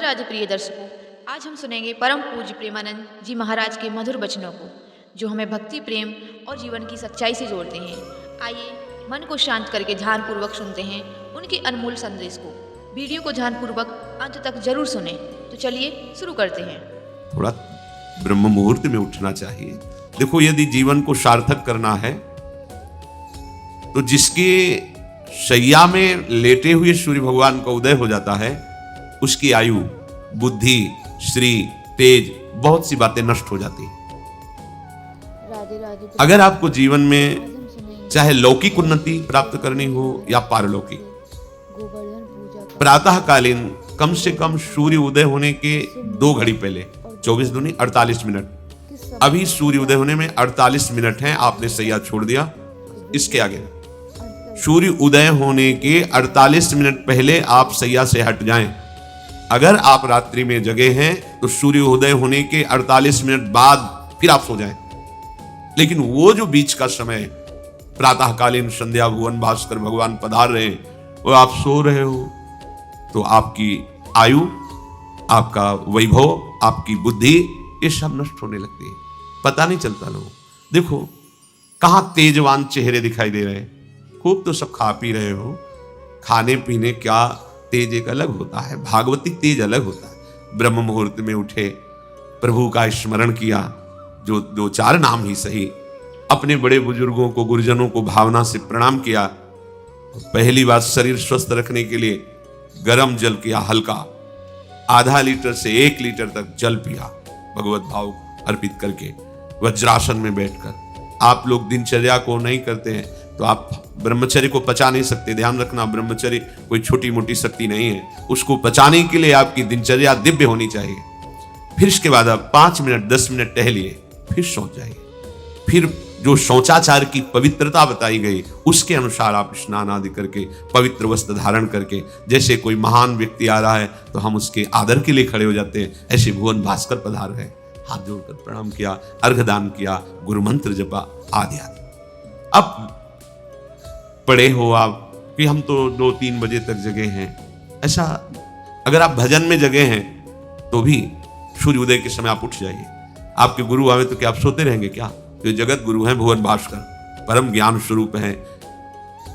राधे प्रिय दर्शकों, आज हम सुनेंगे परम पूज्य प्रेमानंद जी महाराज के मधुर वचनों को, जो हमें भक्ति, प्रेम और जीवन की सच्चाई से जोड़ते हैं। आइए मन को शांत करके ध्यानपूर्वक सुनते हैं उनके अनमोल संदेश को। वीडियो को ध्यानपूर्वक अंत तक जरूर सुने। तो चलिए शुरू करते हैं। थोड़ा ब्रह्म मुहूर्त में उठना चाहिए। देखो, यदि जीवन को सार्थक करना है तो जिसके शैया में लेटे हुए सूर्य भगवान का उदय हो जाता है, उसकी आयु, बुद्धि, श्री, तेज, बहुत सी बातें नष्ट हो जाती हैं। अगर आपको जीवन में चाहे लौकिक उन्नति प्राप्त करनी हो या पारलौकिक, प्रातःकालीन कम से कम सूर्य उदय होने के 2 घड़ी पहले, 24 दूनी 48 मिनट, अभी सूर्य उदय होने में 48 मिनट हैं, आपने सैया छोड़ दिया, इसके आगे सूर्य उदय होने के 48 मिनट पहले आप सैया से हट जाएं। अगर आप रात्रि में जगे हैं तो सूर्य उदय होने के 48 मिनट बाद फिर आप सो जाएं। लेकिन वो जो बीच का समय, प्रातःकालीन संध्या भुवन भास्कर भगवान पधार रहे हैं, वो आप सो रहे हो, तो आपकी आयु, आपका वैभव, आपकी बुद्धि, ये सब नष्ट होने लगती है, पता नहीं चलता। लोग देखो कहां तेजवान चेहरे दिखाई दे रहे हैं। खूब तो सब खा पी रहे हो, खाने पीने क्या तेज एक अलग होता है, भागवतिक तेज अलग होता है। ब्रह्म मुहूर्त में उठे, प्रभु का स्मरण किया, जो 2-4 नाम ही सही, अपने बड़े बुजुर्गों को, गुरुजनों को भावना से प्रणाम किया। पहली बात, शरीर स्वस्थ रखने के लिए गर्म जल किया, हल्का, आधा लीटर से 1 लीटर तक जल पिया, भगवत भाव अर्पित करके वज्रासन में बैठकर। आप लोग दिनचर्या को नहीं करते हैं तो आप ब्रह्मचर्य को पचा नहीं सकते। ध्यान रखना, ब्रह्मचर्य कोई छोटी मोटी शक्ति नहीं है, उसको पचाने के लिए आपकी दिनचर्या दिव्य होनी चाहिए। फिर इसके बाद आप 5 मिनट 10 मिनट टहलिए, फिर सो जाइए। फिर जो शौचाचार की पवित्रता बताई गई, उसके अनुसार आप स्नान आदि करके, पवित्र वस्त्र धारण करके, जैसे कोई महान व्यक्ति आ रहा है तो हम उसके आदर के लिए खड़े हो जाते हैं, ऐसे भुवन भास्कर पधार रहे, हाथ जोड़कर प्रणाम किया, अर्घदान किया, गुरु मंत्र जपा, आदि आदि। अब पड़े हो आप कि हम तो 2-3 बजे तक जगे हैं, ऐसा अगर आप भजन में जगे हैं तो भी सूर्य उदय के समय आप उठ जाइए। आपके गुरु आवे तो क्या आप सोते रहेंगे क्या? तो जगत गुरु हैं भुवन भास्कर, परम ज्ञान स्वरूप हैं,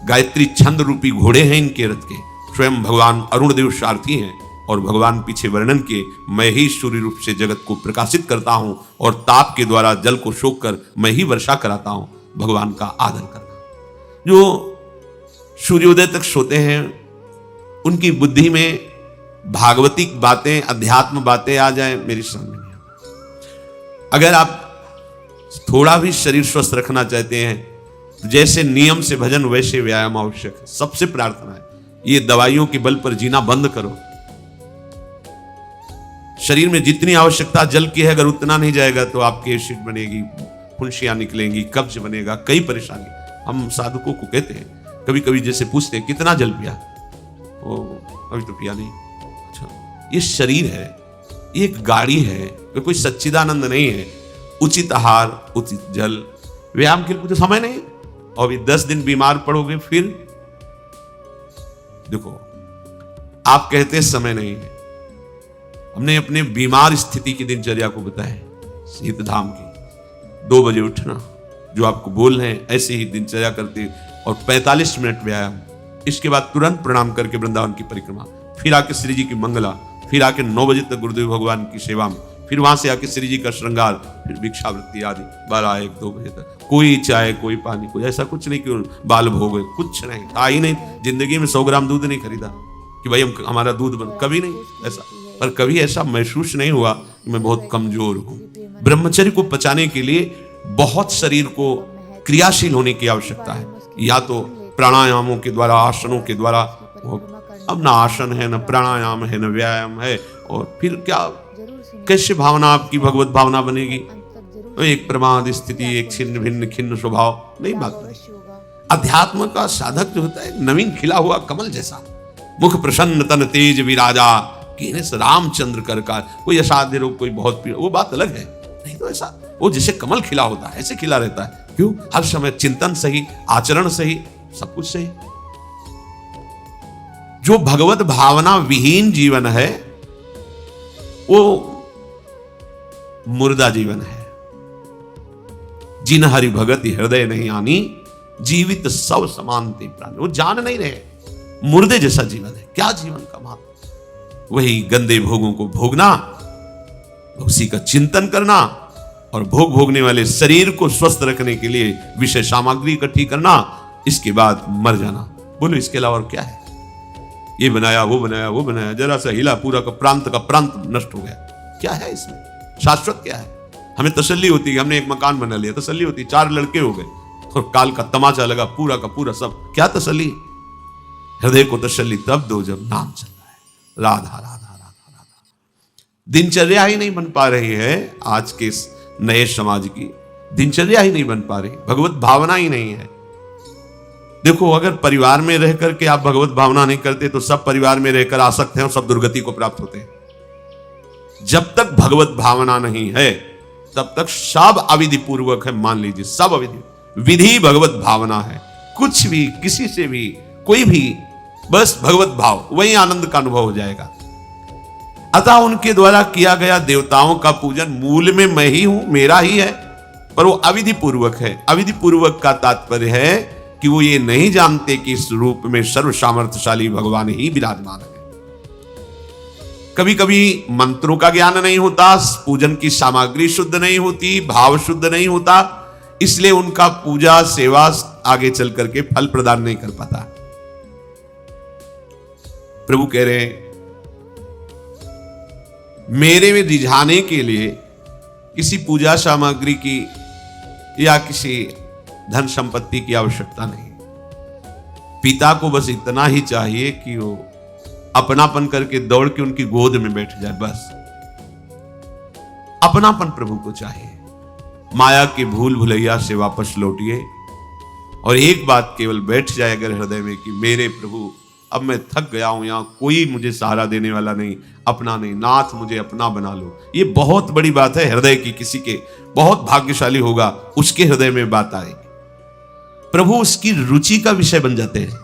गायत्री छंद रूपी घोड़े हैं इनके रथ के, स्वयं भगवान अरुण देव सारथी हैं। और भगवान पीछे वर्णन के, मैं ही सूर्य रूप से जगत को प्रकाशित करता हूं और ताप के द्वारा जल को सोख कर मैं ही वर्षा कराता हूं। भगवान का आदर करना। जो सूर्योदय तक सोते हैं, उनकी बुद्धि में भागवतिक बातें, अध्यात्म बातें आ जाए, मेरी समझ में नहीं आता। अगर आप थोड़ा भी शरीर स्वस्थ रखना चाहते हैं, जैसे नियम से भजन वैसे व्यायाम आवश्यक है। सबसे प्रार्थना है, ये दवाइयों के बल पर जीना बंद करो। शरीर में जितनी आवश्यकता जल की है, अगर उतना नहीं जाएगा तो आपकी एसिड बनेगी, फुंसियां निकलेंगी, कब्ज बनेगा, कई परेशानी। हम साधकों को कहते हैं, कभी कभी जैसे पूछते हैं कितना जल पिया, वो अभी तो पिया नहीं। अच्छा, ये शरीर है, ये एक गाड़ी है, कोई सच्चिदानंद नहीं है। उचित आहार, उचित जल, व्यायाम के लिए तो समय नहीं। और अभी 10 दिन बीमार पड़ोगे, फिर देखो आप कहते हैं समय नहीं है। हमने अपने बीमार स्थिति की दिनचर्या को बताया, शीत धाम की 2 बजे उठना, जो आपको बोल रहे हैं ऐसे ही दिनचर्या करते, और 45 मिनट व्यायाम। इसके बाद तुरंत प्रणाम करके वृंदावन की परिक्रमा, फिर आके श्री जी की मंगला, फिर आके 9 बजे तक गुरुदेव भगवान की सेवा में, फिर वहां से आके श्री जी का श्रृंगार, फिर भिक्षावृत्ति आदि 12-1-2 बजे तक। कोई चाय, कोई पानी, कोई ऐसा कुछ नहीं कि बाल भोग, कुछ नहीं, था ही नहीं। जिंदगी में 100 ग्राम दूध नहीं खरीदा कि भाई हमारा दूध बन, कभी नहीं ऐसा। पर कभी ऐसा महसूस नहीं हुआ कि मैं बहुत कमजोर हूं। ब्रह्मचर्य को पचाने के लिए बहुत शरीर को क्रियाशील होने की आवश्यकता है, या तो प्राणायामों के द्वारा, आसनों के द्वारा। अब ना आसन है, ना प्राणायाम है, ना व्यायाम है, और फिर क्या, कैसे भावना आपकी भगवत भावना बनेगी? एक प्रमाद स्थिति, एक छिन्न भिन्न खिन्न स्वभाव, नहीं बात नहीं। अध्यात्म का साधक जो होता है, नवीन खिला हुआ कमल जैसा, मुख प्रसन्न तन तेज विराजा, रामचंद्र कर का। कोई असाध्य रोग, कोई बहुत पीड़ा, वो बात अलग है। नहीं तो ऐसा वो जैसे कमल खिला होता है, ऐसे खिला रहता है। क्यों? हर समय चिंतन सही, आचरण सही, सब कुछ सही। जो भगवत भावना विहीन जीवन है, वो मुर्दा जीवन है। जिन हरि भगत हृदय नहीं आनी, जीवित सब समानते प्राण। वो जान नहीं रहे, मुर्दे जैसा जीवन है। क्या जीवन का महत्व? वही गंदे भोगों को भोगना, उसी का चिंतन करना, और भोग भोगने वाले शरीर को स्वस्थ रखने के लिए विषय सामग्री इकट्ठी करना, इसके बाद मर जाना। बोलो इसके अलावा और क्या है? ये बनाया वो बनाया वो बनाया, जरा सा हिला पूरा का प्रांत नष्ट हो गया। क्या है इसमें? शाश्वत क्या है? हमें तसल्ली होती है, हमने एक मकान बना लिया, तसल्ली होती, 4 लड़के हो गए और काल का तमाचा लगा पूरा का पूरा सब। क्या तसल्ली? हृदय को तसल्ली तब दो जब नाम चल रहा है, राधा राधा राधा राधा। दिनचर्या ही नहीं बन पा रही है आज के नए समाज की, दिनचर्या ही नहीं बन पा रही, भगवत भावना ही नहीं है। देखो, अगर परिवार में रह करके आप भगवत भावना नहीं करते तो सब परिवार में रहकर आसक्त हैं और सब दुर्गति को प्राप्त होते हैं। जब तक भगवत भावना नहीं है तब तक सब अविधि पूर्वक है। मान लीजिए सब अविधि, विधि भगवत भावना है। कुछ भी, किसी से भी, कोई भी, बस भगवत भाव, वही आनंद का अनुभव हो जाएगा। अतः उनके द्वारा किया गया देवताओं का पूजन मूल में मैं ही हूं, मेरा ही है, पर वो अविधि पूर्वक है। अविधि पूर्वक का तात्पर्य है कि वो ये नहीं जानते कि इस रूप में सर्व सामर्थ्यशाली भगवान ही विराजमान है। कभी कभी मंत्रों का ज्ञान नहीं होता, पूजन की सामग्री शुद्ध नहीं होती, भाव शुद्ध नहीं होता, इसलिए उनका पूजा सेवा आगे चल करके फल प्रदान नहीं कर पाता। प्रभु कह रहे हैं, मेरे में रिझाने के लिए किसी पूजा सामग्री की या किसी धन संपत्ति की आवश्यकता नहीं। पिता को बस इतना ही चाहिए कि वो अपनापन करके दौड़ के उनकी गोद में बैठ जाए, बस अपनापन प्रभु को चाहिए। माया की भूल भुलैया से वापस लौटिए और एक बात केवल बैठ जाए अगर हृदय में कि मेरे प्रभु, अब मैं थक गया हूं, यहां कोई मुझे सहारा देने वाला नहीं, अपना नहीं, नाथ मुझे अपना बना लो। ये बहुत बड़ी बात है हृदय की। किसी के बहुत भाग्यशाली होगा, उसके हृदय में बात आएगी, प्रभु उसकी रुचि का विषय बन जाते हैं।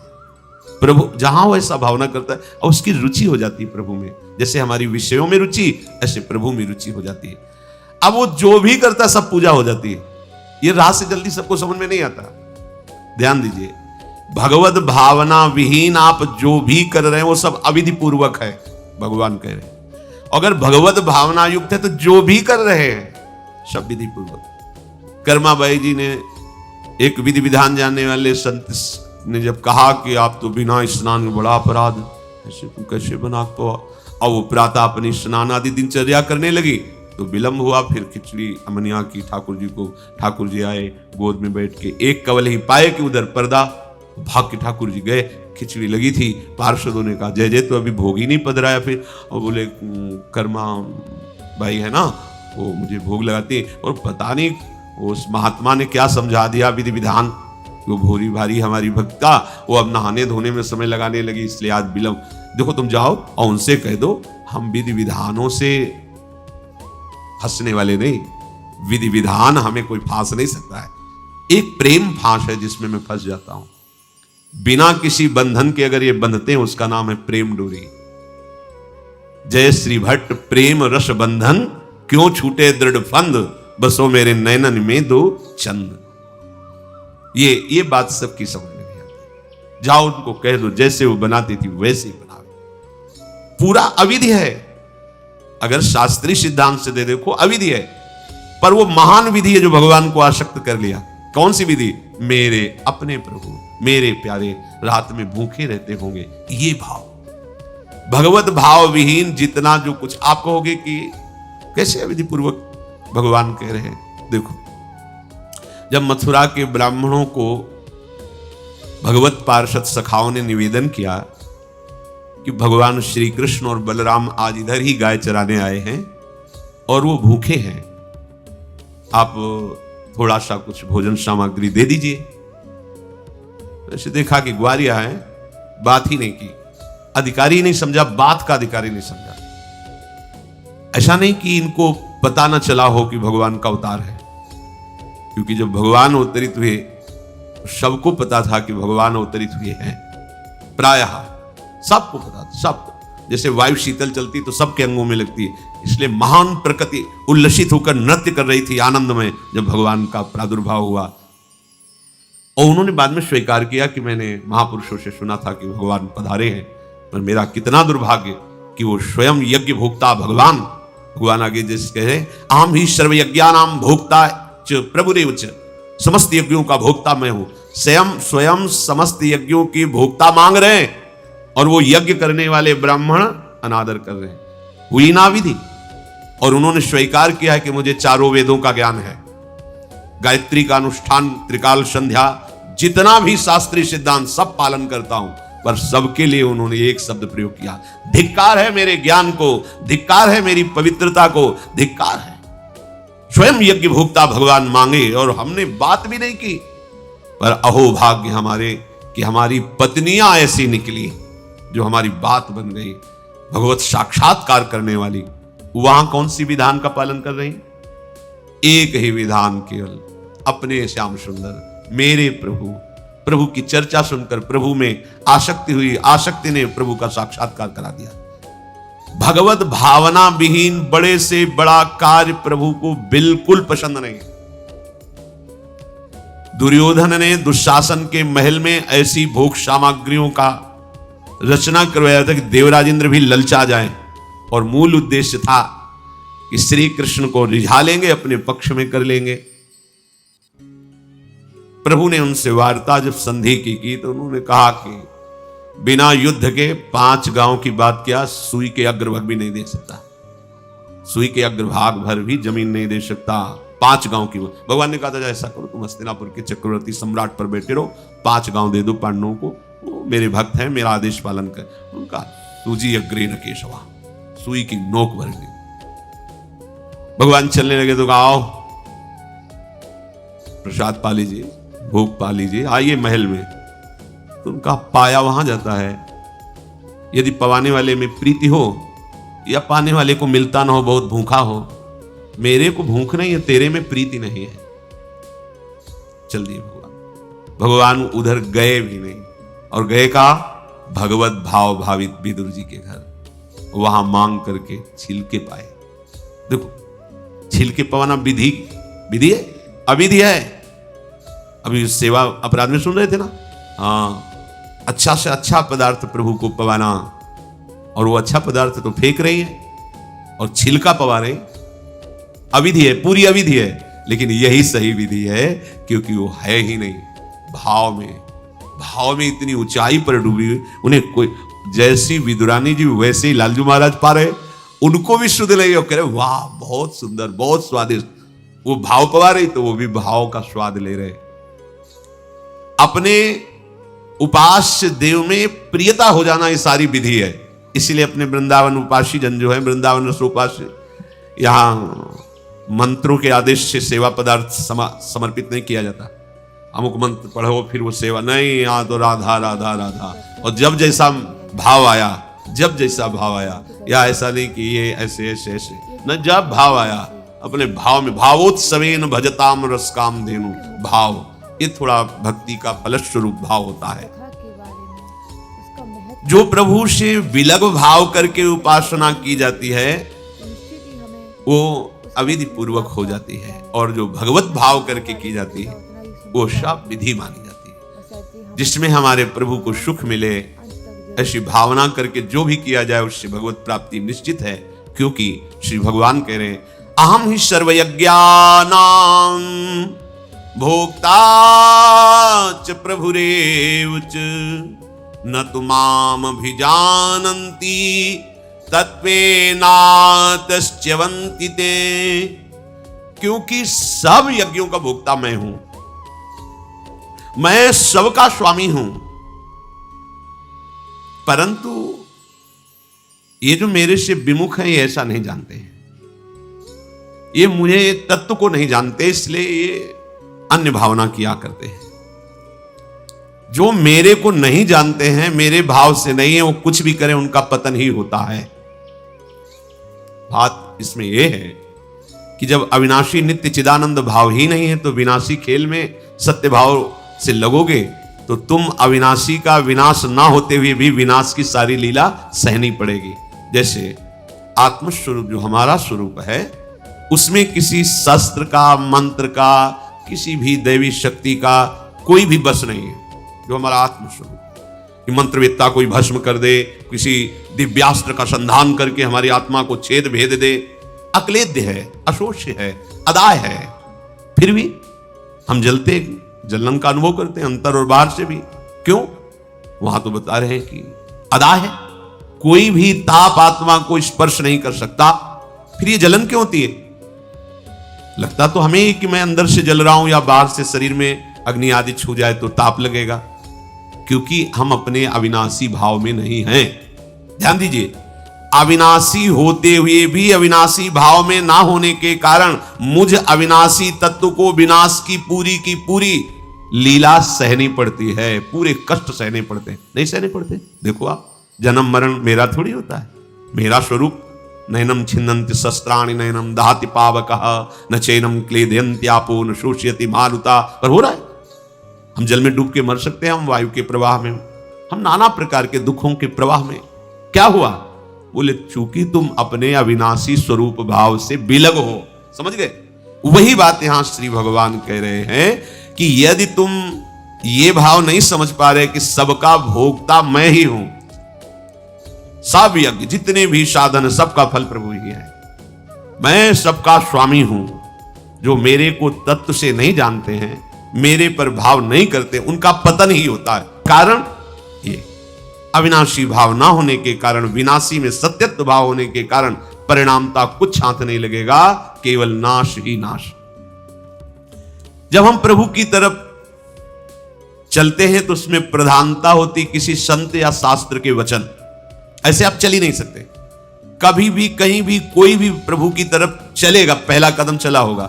प्रभु जहां वो ऐसा भावना करता है और उसकी रुचि हो जाती है प्रभु में। जैसे हमारी विषयों में रुचि, ऐसे प्रभु में रुचि हो जाती है। अब वो जो भी करता सब पूजा हो जाती है। ये राह से जल्दी सबको समझ में नहीं आता। ध्यान दीजिए, भगवत भावना विहीन आप जो भी कर रहे हैं वो सब अविधि पूर्वक है, भगवान कह रहे हैं। अगर भगवत भावना युक्त है तो जो भी कर रहे हैं सब विधि पूर्वक। कर्माबाई जी ने, एक विधि विधान जानने वाले संत ने जब कहा कि आप तो बिना स्नान में बड़ा अपराध, ऐसे तुम कैसे बना, तो अब वो प्रातः अपनी स्नान आदि दिनचर्या करने लगी तो विलंब हुआ। फिर खिचड़ी अमनिया की ठाकुर जी को, ठाकुर जी आए गोद में बैठ के, एक कवल ही पाए कि उधर पर्दा, भाग के ठाकुर जी गए, खिचड़ी लगी थी। पार्षदों ने कहा जय जय, तो अभी भोग ही नहीं पधराया। फिर और बोले कर्मा भाई है ना, वो मुझे भोग लगाती है। और पता नहीं उस महात्मा ने क्या समझा दिया विधि विधान, वो भोरी भारी हमारी भक्ता, वो अब नहाने धोने में समय लगाने लगी, इसलिए आज विलंब। देखो तुम जाओ और उनसे कह दो हम विधि विधानों से फंसने वाले नहीं, विधि विधान हमें कोई फांस नहीं सकता है। एक प्रेम फांस है जिसमें मैं फंस जाता हूं। बिना किसी बंधन के अगर ये बंधते हैं उसका नाम है प्रेम डोरी। जय श्री भट्ट प्रेम रस बंधन, क्यों छूटे दृढ़ फंद, बसो मेरे नैनन में दो चंद। ये बात सबकी समझ में नहीं आती। जाओ उनको कह दो जैसे वो बनाती थी वैसे ही बनावे। पूरा अविधि है। अगर शास्त्रीय सिद्धांत से देखो अविधि है, पर वो महान विधि है जो भगवान को आसक्त कर लिया। कौन सी विधि? मेरे अपने प्रभु, मेरे प्यारे रात में भूखे रहते होंगे, ये भाव। भगवत भाव विहीन जितना जो कुछ आप कहोगे कि कैसे अविधि पूर्वक भगवान कह रहे हैं। देखो, जब मथुरा के ब्राह्मणों को भगवत पार्षद सखाओं ने निवेदन किया कि भगवान श्री कृष्ण और बलराम आज इधर ही गाय चराने आए हैं और वो भूखे हैं, आप थोड़ा सा कुछ भोजन सामग्री दे दीजिए। वैसे देखा कि ग्वारिया है, बात ही नहीं की, अधिकारी नहीं समझा, बात का अधिकारी नहीं समझा। ऐसा नहीं कि इनको पता न चला हो कि भगवान का अवतार है, क्योंकि जब भगवान अवतरित हुए सबको पता था कि भगवान अवतरित हुए हैं, प्रायः सबको पता था, सबको। जैसे वायु शीतल चलती तो सबके अंगों में लगती है, इसलिए महान प्रकृति उल्लसित होकर नृत्य कर रही थी आनंद में जब भगवान का प्रादुर्भाव हुआ। और उन्होंने बाद में स्वीकार किया कि मैंने महापुरुषों से सुना था कि भगवान पधारे हैं, पर मेरा कितना दुर्भाग्य कि वो स्वयं यज्ञ भोक्ता भगवान आगे जैसे कहे, आम ही सर्व यज्ञानाम भोक्ता च प्रभुरेव च, समस्त यज्ञों का भोक्ता मैं हूं। स्वयं समस्त यज्ञों की भोक्ता मांग रहे हैं और वो यज्ञ करने वाले ब्राह्मण अनादर कर रहे हैं, हुई ना विधि। और उन्होंने स्वीकार किया है कि मुझे चारों वेदों का ज्ञान है, गायत्री का अनुष्ठान, त्रिकाल संध्या, जितना भी शास्त्रीय सिद्धांत सब पालन करता हूं, पर सबके लिए उन्होंने एक शब्द प्रयोग किया, धिक्कार है मेरे ज्ञान को, धिक्कार है मेरी पवित्रता को, धिक्कार है। स्वयं यज्ञ भोक्ता भगवान मांगे और हमने बात भी नहीं की, पर अहो भाग्य हमारे कि हमारी पत्नियां ऐसी निकली जो हमारी बात बन गई, भगवत साक्षात्कार करने वाली। वहां कौन सी विधान का पालन कर रही? एक ही विधान, केवल अपने श्याम सुंदर मेरे प्रभु की चर्चा सुनकर प्रभु में आसक्ति हुई, आसक्ति ने प्रभु का साक्षात्कार करा दिया। भगवत भावना विहीन बड़े से बड़ा कार्य प्रभु को बिल्कुल पसंद नहीं। दुर्योधन ने दुशासन के महल में ऐसी भोग सामग्रियों का रचना करवाया था कि देवराज इंद्र भी ललचा जाए, और मूल उद्देश्य था कि श्री कृष्ण को रिझा लेंगे, अपने पक्ष में कर लेंगे। प्रभु ने उनसे वार्ता जब संधि की तो उन्होंने कहा कि बिना युद्ध के 5 गांव की बात क्या, सुई के अग्रभाग भी नहीं दे सकता, सुई के अग्रभाग भर भी जमीन नहीं दे सकता। 5 गांव की भगवान ने कहा था ऐसा करो, तुम हस्तिनापुर के चक्रवर्ती सम्राट पर बैठे रहो, 5 गांव दे दो पांडवों को, वो मेरे भक्त हैं, मेरा आदेश पालन कर। उनका सूजी अग्रे न केशवा, सुई की नोक भर गई। भगवान चलने लगे तो कहा आओ प्रसाद पा लीजिए, भोग पा लीजिए, आइए महल में। तो उनका पाया वहां जाता है। यदि पवाने वाले में प्रीति हो या पाने वाले को मिलता ना हो, बहुत भूखा हो, मेरे को भूख नहीं है, तेरे में प्रीति नहीं है, चल दिए भगवान उधर गए भी नहीं, और गए का भगवत भाव भावित विदुर जी के घर, वहां मांग करके छिलके पाए। देखो छिलके पवाना विधि है, अविधि है। अभी सेवा अपराध में सुन रहे थे ना, हाँ, अच्छा से अच्छा पदार्थ प्रभु को पवाना, और वो अच्छा पदार्थ तो फेंक रही है और छिलका पवा रहे, अविधि है, पूरी अविधि है। लेकिन यही सही विधि है, क्योंकि वो है ही नहीं भाव में इतनी ऊंचाई पर डूबी हुई। उन्हें कोई जैसी विदुरानी जी वैसे ही लालजू महाराज पा रहे, उनको भी शुद्ध नहीं हो, कह रहे वाह बहुत सुंदर, बहुत स्वादिष्ट। वो भाव पवा रही तो वो भी भाव का स्वाद ले रहे। अपने उपास्य देव में प्रियता हो जाना ये सारी विधि है। इसीलिए अपने वृंदावन उपासी जन जो है, वृंदावन रसोपास्य, यहां मंत्रों के आदेश से सेवा पदार्थ समर्पित नहीं किया जाता। अमुक मंत्र पढ़ो फिर वो सेवा नहीं, यहां तो राधा राधा राधा। और जब जैसा भाव आया, या ऐसा नहीं कि ये ऐसे ऐसे ऐसे न, जब भाव आया अपने भाव में, भावोत्सवेन भजताम रसकाम धेनु, भाव ये थोड़ा भक्ति का फलस्वरूप भाव होता है। जो प्रभु से विलग भाव करके उपासना की जाती है वो अविधि पूर्वक हो जाती है, और जो भगवत भाव करके की जाती है वो सब विधि मानी जाती है। जिसमें हमारे प्रभु को सुख मिले, ऐसी भावना करके जो भी किया जाए उससे भगवत प्राप्ति निश्चित है। क्योंकि श्री भगवान कह रहे हैं अहम ही सर्वयज्ञानां भोक्ता च प्रभुरेव च न तु मामभिजानन्ति तत्त्वेनातश्च्यवन्ति ते। क्योंकि सब यज्ञों का भोक्ता मैं हूं, मैं सबका स्वामी हूं, परंतु ये जो मेरे से विमुख हैं ये ऐसा नहीं जानते हैं, ये मुझे तत्व को नहीं जानते, इसलिए ये अन्य भावना किया करते हैं। जो मेरे को नहीं जानते हैं, मेरे भाव से नहीं है, वो कुछ भी करें उनका पतन ही होता है। बात इसमें यह है कि जब अविनाशी नित्य चिदानंद भाव ही नहीं है तो विनाशी खेल में सत्य भाव से लगोगे तो तुम अविनाशी का विनाश ना होते हुए भी विनाश की सारी लीला सहनी पड़ेगी। जैसे आत्मस्वरूप जो हमारा स्वरूप है, उसमें किसी शस्त्र का, मंत्र का, किसी भी दैवी शक्ति का कोई भी बस नहीं है। जो हमारा आत्मस्वरूप, कि मंत्रवेत्ता कोई भस्म कर दे, किसी दिव्यास्त्र का संधान करके हमारी आत्मा को छेद भेद दे, अक्लेद्य है, अशोष्य है, अदाय है, फिर भी हम जलन का अनुभव करते हैं अंतर और बाहर से भी। क्यों? वहां तो बता रहे हैं कि अदाय है, कोई भी ताप आत्मा को स्पर्श नहीं कर सकता। फिर ये जलन क्यों होती है? लगता तो हमें ही कि मैं अंदर से जल रहा हूं या बाहर से शरीर में अग्नि आदि छू जाए तो ताप लगेगा, क्योंकि हम अपने अविनाशी भाव में नहीं हैं। ध्यान दीजिए, अविनाशी होते हुए भी अविनाशी भाव में ना होने के कारण मुझ अविनाशी तत्व को विनाश की पूरी लीला सहनी पड़ती है, पूरे कष्ट सहने पड़ते हैं। नहीं सहने पड़ते? देखो आप, जन्म मरण मेरा थोड़ी होता है। मेरा स्वरूप नैनम छिन्नन्ति शस्त्राणि नैनम दहाति पावकः न चैनम क्लेदयन्त्यापो न शोषयति मारुता, पर हो रहा है। हम जल में डूब के मर सकते हैं, हम वायु के प्रवाह में, हम नाना प्रकार के दुखों के प्रवाह में। क्या हुआ? बोले चूंकि तुम अपने अविनाशी स्वरूप भाव से बिलग हो। समझ गए? वही बात यहां श्री भगवान कह रहे हैं कि यदि तुम ये भाव नहीं समझ पा रहे कि सबका भोक्ता मैं ही हूं, सब यज्ञ जितने भी साधन सबका फल प्रभु ही है, मैं सबका स्वामी हूं। जो मेरे को तत्व से नहीं जानते हैं, मेरे पर भाव नहीं करते, उनका पतन ही होता है। कारण ये अविनाशी भाव ना होने के कारण, विनाशी में सत्यत्व भाव होने के कारण परिणामता कुछ हाथ नहीं लगेगा, केवल नाश ही नाश। जब हम प्रभु की तरफ चलते हैं तो उसमें प्रधानता होती किसी संत या शास्त्र के वचन। ऐसे आप चल ही नहीं सकते। कभी भी कहीं भी कोई भी प्रभु की तरफ चलेगा, पहला कदम चला होगा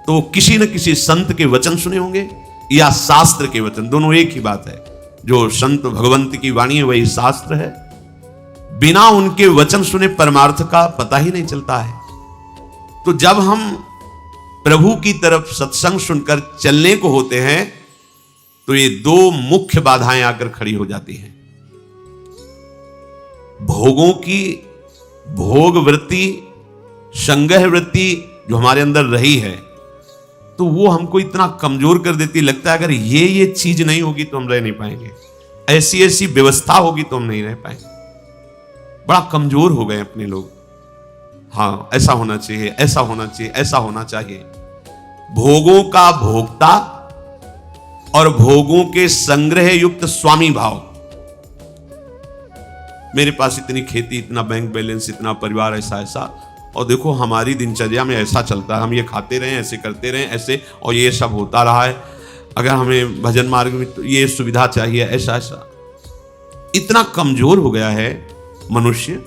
तो किसी न किसी संत के वचन सुने होंगे या शास्त्र के वचन, दोनों एक ही बात है। जो संत भगवंत की वाणी है वही शास्त्र है। बिना उनके वचन सुने परमार्थ का पता ही नहीं चलता है। तो जब हम प्रभु की तरफ सत्संग सुनकर चलने को होते हैं तो ये दो मुख्य बाधाएं आकर खड़ी हो जाती हैं। भोगों की भोग वृत्ति, संग्रह वृत्ति जो हमारे अंदर रही है, तो वो हमको इतना कमजोर कर देती, लगता है अगर ये चीज नहीं होगी तो हम रह नहीं पाएंगे, ऐसी ऐसी व्यवस्था होगी तो हम नहीं रह पाएंगे। बड़ा कमजोर हो गए अपने लोग। हाँ, ऐसा होना चाहिए, ऐसा होना चाहिए, ऐसा होना चाहिए। भोगों का भोक्ता और भोगों के संग्रह युक्त स्वामी भाव। मेरे पास इतनी खेती, इतना बैंक बैलेंस, इतना परिवार, ऐसा ऐसा, और देखो हमारी दिनचर्या में ऐसा चलता है, हम ये खाते रहे, ऐसे करते रहे, ऐसे, और ये सब होता रहा है। अगर हमें भजन मार्ग में तो ये सुविधा चाहिए, ऐसा ऐसा। इतना कमजोर हो गया है मनुष्य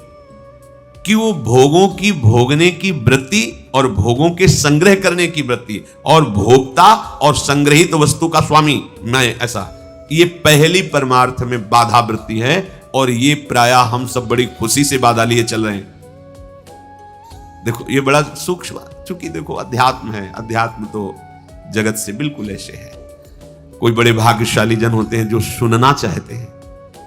कि वो भोगों की भोगने की वृत्ति और भोगों के संग्रह करने की वृत्ति और भोक्ता और संग्रहित वस्तु का स्वामी मैं, ऐसा, ये पहली परमार्थ में बाधा वृत्ति है। और ये प्रायः हम सब बड़ी खुशी से बाधा लिए चल रहे हैं। देखो ये बड़ा सूक्ष्म, चूंकि देखो अध्यात्म है, अध्यात्म तो जगत से बिल्कुल ऐसे है। कोई बड़े भाग्यशाली जन होते हैं जो सुनना चाहते हैं,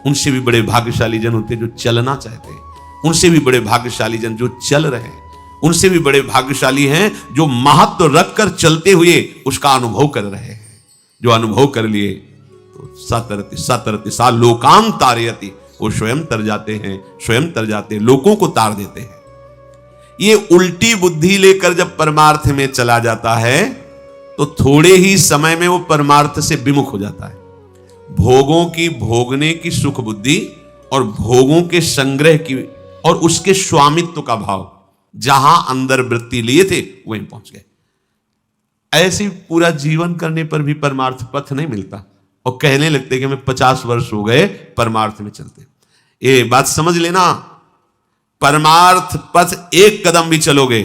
उनसे भी बड़े भाग्यशाली जन होते हैं जो चलना चाहते हैं, उनसे भी बड़े भाग्यशाली जन जो चल रहे हैं, उनसे भी बड़े भाग्यशाली हैं जो महत्व रखकर चलते हुए उसका अनुभव कर रहे हैं। जो अनुभव कर लिए तो सतरति सतरति सा लोकान तारयति, वो स्वयं तर जाते हैं, स्वयं तर जाते हैं, लोगों को तार देते हैं। ये उल्टी बुद्धि लेकर जब परमार्थ में चला जाता है तो थोड़े ही समय में वो परमार्थ से विमुख हो जाता है। भोगों की भोगने की सुख बुद्धि और भोगों के संग्रह की और उसके स्वामित्व का भाव, जहां अंदर वृत्ति लिए थे वहीं पहुंच गए। ऐसे पूरा जीवन करने पर भी परमार्थ पथ नहीं मिलता और कहने लगते कि हमें 50 वर्ष हो गए परमार्थ में चलते। ये बात समझ लेना, परमार्थ पथ एक कदम भी चलोगे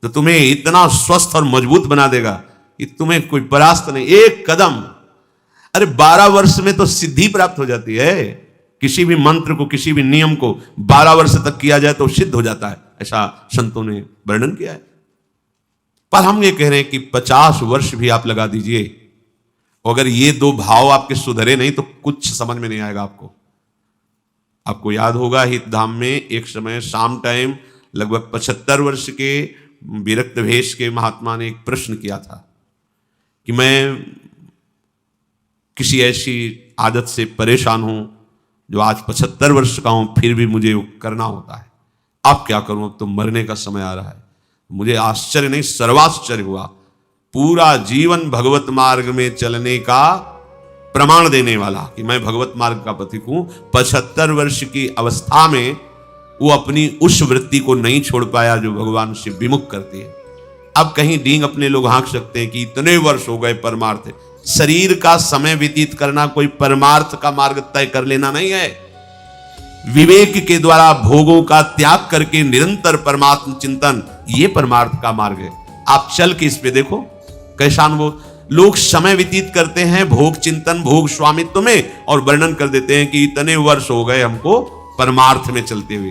तो तुम्हें इतना स्वस्थ और मजबूत बना देगा कि तुम्हें कोई परास्त नहीं। एक कदम, अरे 12 वर्ष में तो सिद्धि प्राप्त हो जाती है। किसी भी मंत्र को, किसी भी नियम को 12 वर्ष तक किया जाए तो सिद्ध हो जाता है, ऐसा संतों ने वर्णन किया है। पर हम ये कह रहे हैं कि 50 वर्ष भी आप लगा दीजिए अगर ये दो भाव आपके सुधरे नहीं तो कुछ समझ में नहीं आएगा आपको। आपको याद होगा हित धाम में एक समय शाम टाइम लगभग 75 वर्ष के विरक्त भेष के महात्मा ने एक प्रश्न किया था कि मैं किसी ऐसी आदत से परेशान हूं जो आज 75 वर्ष का हूं, फिर भी मुझे करना होता है। अब क्या करूं, अब तो मरने का समय आ रहा है। मुझे आश्चर्य नहीं सर्वाश्चर्य हुआ। पूरा जीवन भगवत मार्ग में चलने का प्रमाण देने वाला कि मैं भगवत मार्ग का पथिक हूं, 75 वर्ष की अवस्था में वो अपनी उस वृत्ति को नहीं छोड़ पाया जो भगवान से विमुख करती है। अब कहीं डींग अपने लोग हाँक सकते हैं कि इतने वर्ष हो गए परमार्थ। शरीर का समय व्यतीत करना कोई परमार्थ का मार्ग तय कर लेना नहीं है। विवेक के द्वारा भोगों का त्याग करके निरंतर परमात्म चिंतन, ये परमार्थ का मार्ग है। आप चल के इस पे देखो कैसा अनुभव। लोग समय व्यतीत करते हैं भोग चिंतन, भोग स्वामित्व में, और वर्णन कर देते हैं कि इतने वर्ष हो गए हमको परमार्थ में चलते हुए।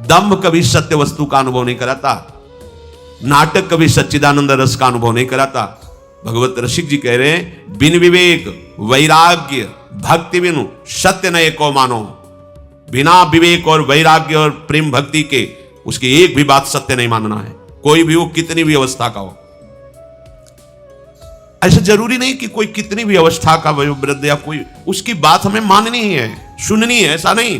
दंभ कभी सत्य वस्तु का अनुभव नहीं कराता, नाटक कभी सच्चिदानंद रस का अनुभव नहीं कराता। भगवत रसिक जी कह रहे हैं, बिन विवेक वैराग्य भक्ति बिनु सत्य न एको मानो। बिना विवेक और वैराग्य और प्रेम भक्ति के उसकी एक भी बात सत्य नहीं मानना है, कोई भी हो, कितनी भी अवस्था का हो। ऐसा जरूरी नहीं कि कोई कितनी भी अवस्था का वयोवृद्ध या कोई, उसकी बात हमें माननी है, सुननी है, ऐसा नहीं।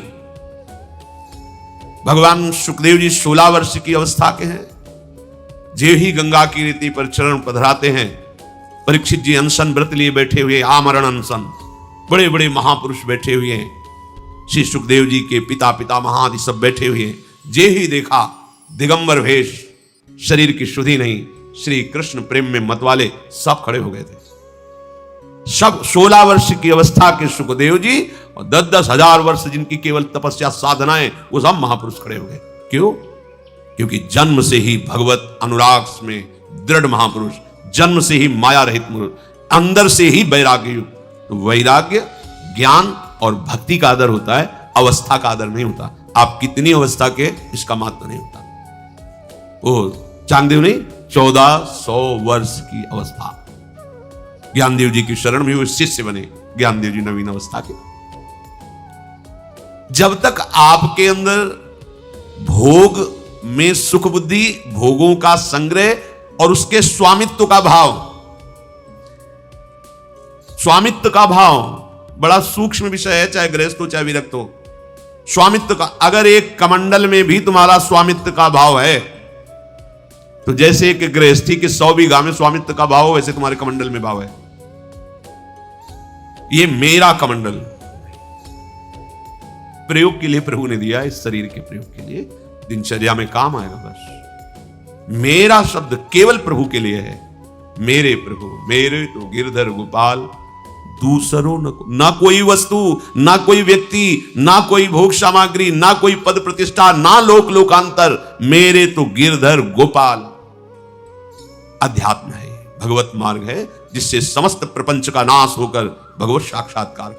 भगवान सुखदेव जी 16 वर्ष की अवस्था के हैं। जे ही गंगा की रीति पर चरण पधराते हैं। परीक्षित जी अनशन व्रत लिए बैठे हुए, आमरण अनशन, बड़े बड़े महापुरुष बैठे हुए हैं। श्री सुखदेव जी के पिता पितामह आदि सब बैठे हुए हैं। जे ही देखा दिगंबर वेश, शरीर की शुद्धि नहीं, श्री कृष्ण प्रेम में मतवाले सब खड़े हो गए थे। सब 16 वर्ष की अवस्था के सुखदेव जी और 10-10 हजार वर्ष जिनकी केवल तपस्या साधनाएं, वो सब महापुरुष खड़े हो गए। क्यों? क्योंकि जन्म से ही भगवत अनुराग में दृढ़ महापुरुष, जन्म से ही माया रहित पुरुष, अंदर से ही वैराग्य युक्त। तो वैराग्य, ज्ञान और भक्ति का आदर होता है, अवस्था का आदर नहीं होता। आप कितनी अवस्था के, इसका महत्व नहीं होता। ओ चांगदेव नहीं, 1400 वर्ष की अवस्था। ज्ञानदेव जी की शरण में वो शिष्य बने। ज्ञानदेव जी नवीन अवस्था के। जब तक आपके अंदर भोग में सुख बुद्धि, भोगों का संग्रह और उसके स्वामित्व का भाव, स्वामित्व का भाव बड़ा सूक्ष्म विषय है, चाहे गृहस्थ हो चाहे विरक्त हो। स्वामित्व का, अगर एक कमंडल में भी तुम्हारा स्वामित्व का भाव है, तो जैसे एक गृहस्थी के 100 बीघा में स्वामित्व का भाव हो, वैसे तुम्हारे कमंडल में भाव है, ये मेरा कमंडल। प्रयोग के लिए प्रभु ने दिया, इस शरीर के प्रयोग के लिए, दिनचर्या में काम आएगा। बस मेरा शब्द केवल प्रभु के लिए है। मेरे प्रभु, मेरे तो गिरधर गोपाल, दूसरों ना कोई वस्तु, ना कोई व्यक्ति, ना कोई भोग सामग्री, ना कोई पद प्रतिष्ठा, ना लोक लोकांतर, मेरे तो गिरधर गोपाल। अध्यात्म है, भगवत मार्ग है, जिससे समस्त प्रपंच का नाश होकर भगवत साक्षात्कार